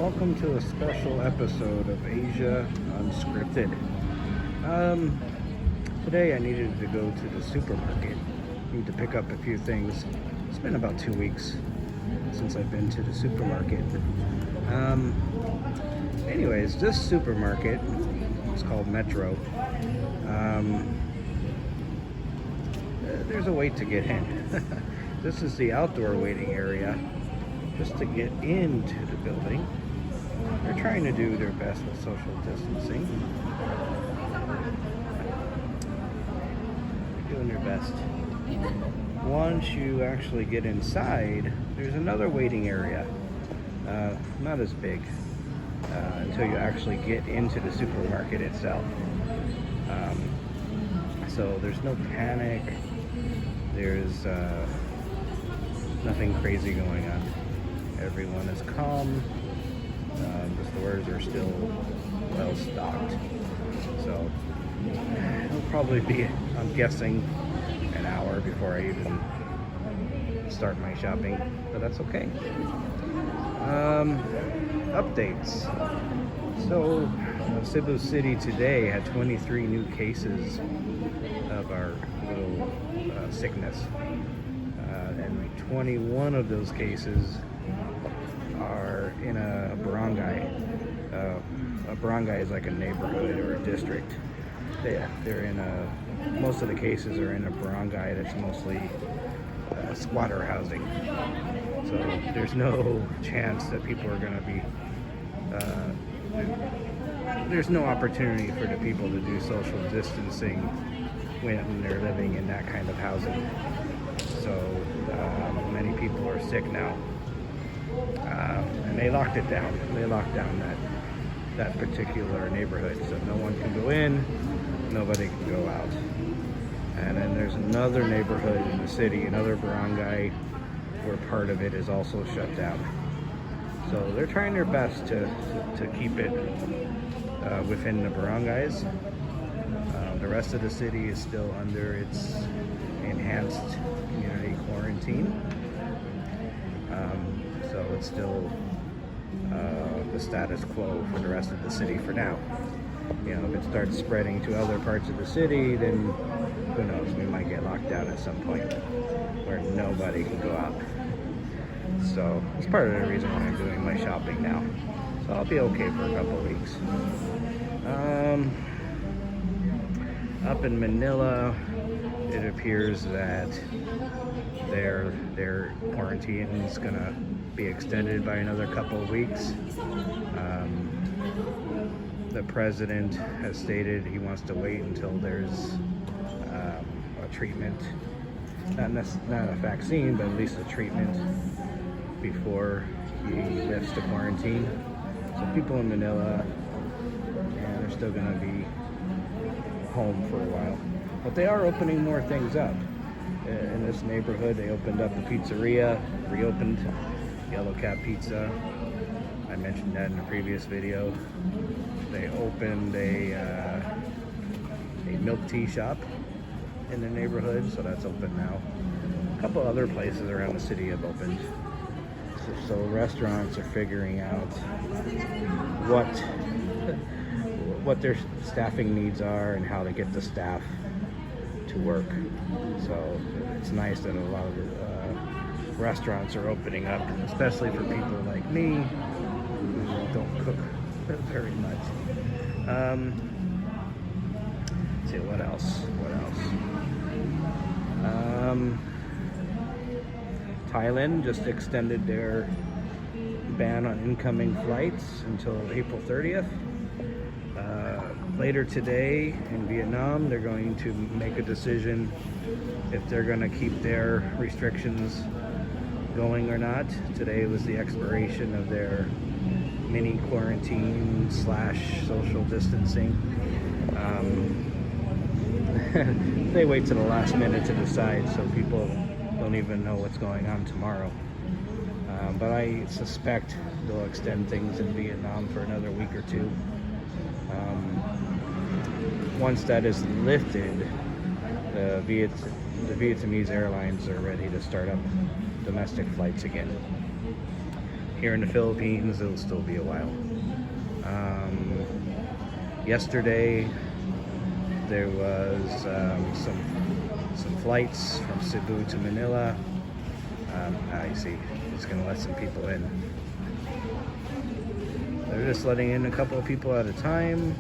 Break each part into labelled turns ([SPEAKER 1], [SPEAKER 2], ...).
[SPEAKER 1] welcome to a special episode of Asia Unscripted. Today I needed to go to the supermarket. Need to pick up a few things. It's been about 2 weeks since I've been to the supermarket. Anyways, this supermarket, it's called Metro. There's a wait to get in. This is the outdoor waiting area. Just to get into the building. They're trying to do their best with social distancing. They're doing their best. Once you actually get inside, there's another waiting area. Not as big until you actually get into the supermarket itself. So there's no panic. There's nothing crazy going on. Everyone is calm. The stores are still well stocked. So it'll probably be, I'm guessing, an hour before I even start my shopping, but that's okay. Updates. So Cebu City today had 23 new cases of our little sickness. And 21 of those cases are in a barangay. A barangay is like a neighborhood or a district. They're in most of the cases are in a barangay that's mostly squatter housing. So there's no chance that people are going to be, there's no opportunity for the people to do social distancing when they're living in that kind of housing. So many people are sick now. And they locked it down. They locked down that particular neighborhood, so no one can go in, nobody can go out. And then there's another neighborhood in the city, another barangay, where part of it is also shut down. So they're trying their best to keep it within the barangays. The rest of the city is still under its enhanced community quarantine. So it's still the status quo for the rest of the city for now. You know, if it starts spreading to other parts of the city, then who knows, we might get locked down at some point where nobody can go out. So it's part of the reason why I'm doing my shopping now. So I'll be okay for a couple of weeks. Up in Manila, it appears that their quarantine is gonna be extended by another couple of weeks. The president has stated he wants to wait until there's a treatment, not a vaccine, but at least a treatment before he lifts the quarantine. So people in Manila, they're still gonna be home for a while, but they are opening more things up. In this neighborhood, they opened up a pizzeria, reopened Yellow Cat Pizza. I mentioned that in a previous video. They opened a milk tea shop in the neighborhood, so that's open now. A couple other places around the city have opened. So restaurants are figuring out what their staffing needs are and how to get the staff to work. So it's nice that a lot of the restaurants are opening up, especially for people like me who don't cook very much. Let's see, what else? Thailand just extended their ban on incoming flights until April 30th. Later today in Vietnam, they're going to make a decision if they're going to keep their restrictions going or not. Today was the expiration of their mini quarantine / social distancing. They wait to the last minute to decide, so people don't even know what's going on tomorrow. But I suspect they'll extend things in Vietnam for another week or two. Once that is lifted, the Vietnamese airlines are ready to start up domestic flights again. Here in the Philippines, it'll still be a while. Yesterday, there was some flights from Cebu to Manila. You see, it's gonna let some people in. They're just letting in a couple of people at a time.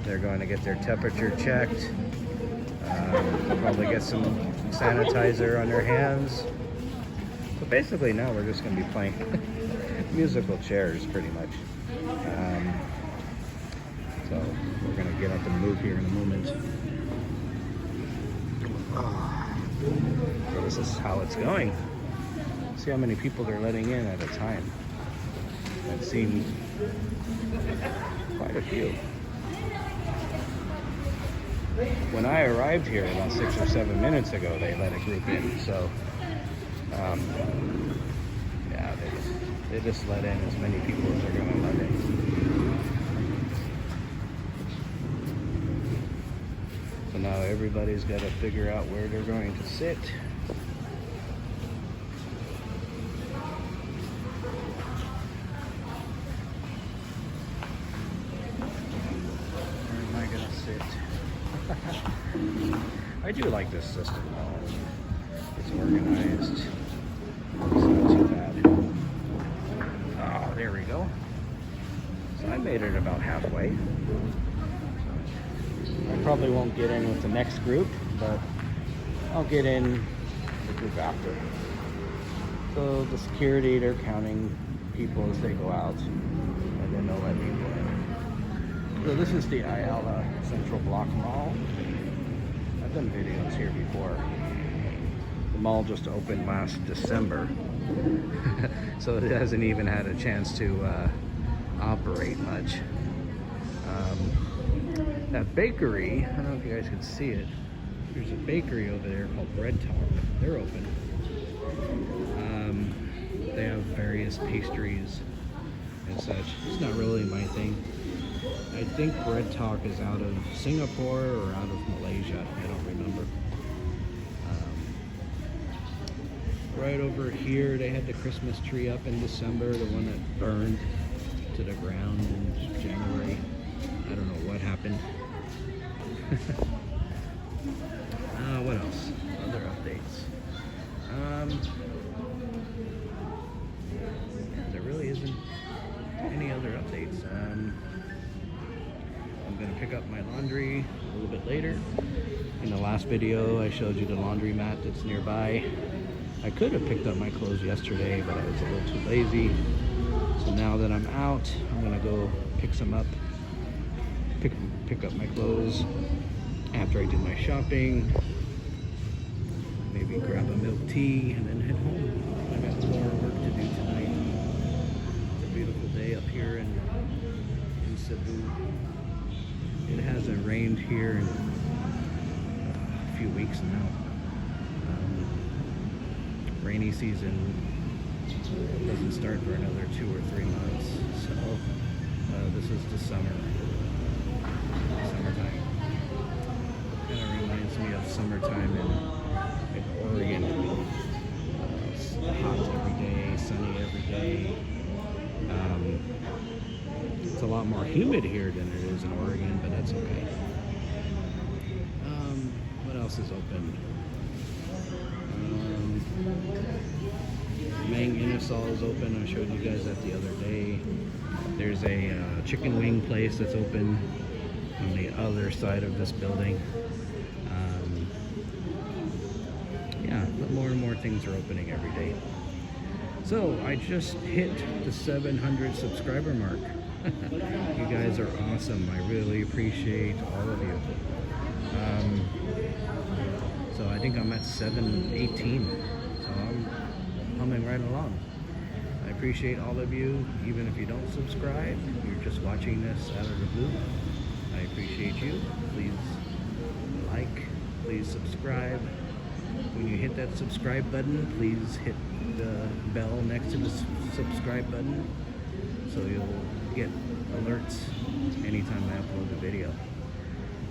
[SPEAKER 1] They're going to get their temperature checked. Probably get some sanitizer on their hands. So basically now we're just going to be playing musical chairs pretty much. So we're going to get up and move here in a moment. So this is how it's going. See how many people they're letting in at a time. I've seen quite a few. When I arrived here about 6 or 7 minutes ago, they let a group in. So, yeah, they just let in as many people as they're going to let in. So now everybody's got to figure out where they're going to sit. I do like this system though. It's organized. It's not too bad. Oh, there we go. So I made it about halfway. I probably won't get in with the next group, but I'll get in the group after. So the security, they're counting people as they go out, and then they'll let people in. So this is the Ayala Central Block Mall. I've done videos here before. The mall just opened last December, so it hasn't even had a chance to operate much. That bakery, I don't know if you guys can see it. There's a bakery over there called Bread Talk. They're open. They have various pastries and such. It's not really my thing. I think Bread Talk is out of Singapore or out of Malaysia. I don't remember. Right over here, they had the Christmas tree up in December, the one that burned to the ground in January. I don't know what happened. What else? Other updates. There really isn't any other updates. I'm gonna pick up my laundry a little bit later. In the last video, I showed you the laundry mat that's nearby. I could have picked up my clothes yesterday, but I was a little too lazy. So now that I'm out, I'm gonna go pick some up. Pick up my clothes after I do my shopping. Maybe grab a milk tea and then head home. I got more work to do tonight. It's a beautiful day up here in Cebu. It hasn't rained here in a few weeks now. Rainy season doesn't start for another 2 or 3 months, so this is the summertime. Kind of reminds me of summertime in Oregon. It's hot every day, sunny every day. It's a lot more humid here than it is in Oregon, but that's okay. What else is open? Mang Inasal is open. I showed you guys that the other day. There's a chicken wing place that's open on the other side of this building. Yeah, but more and more things are opening every day. So I just hit the 700 subscriber mark. You guys are awesome. I really appreciate all of you. So I think I'm at 718. So I'm humming right along. I appreciate all of you, even if you don't subscribe. You're just watching this out of the blue. I appreciate you. Please like, please subscribe. When you hit that subscribe button, please hit the bell next to the subscribe button so you'll get alerts anytime I upload a video.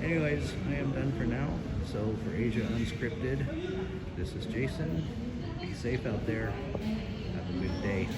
[SPEAKER 1] Anyways, I am done for now. So for Asia Unscripted, this is Jason. Be safe out there. Have a good day.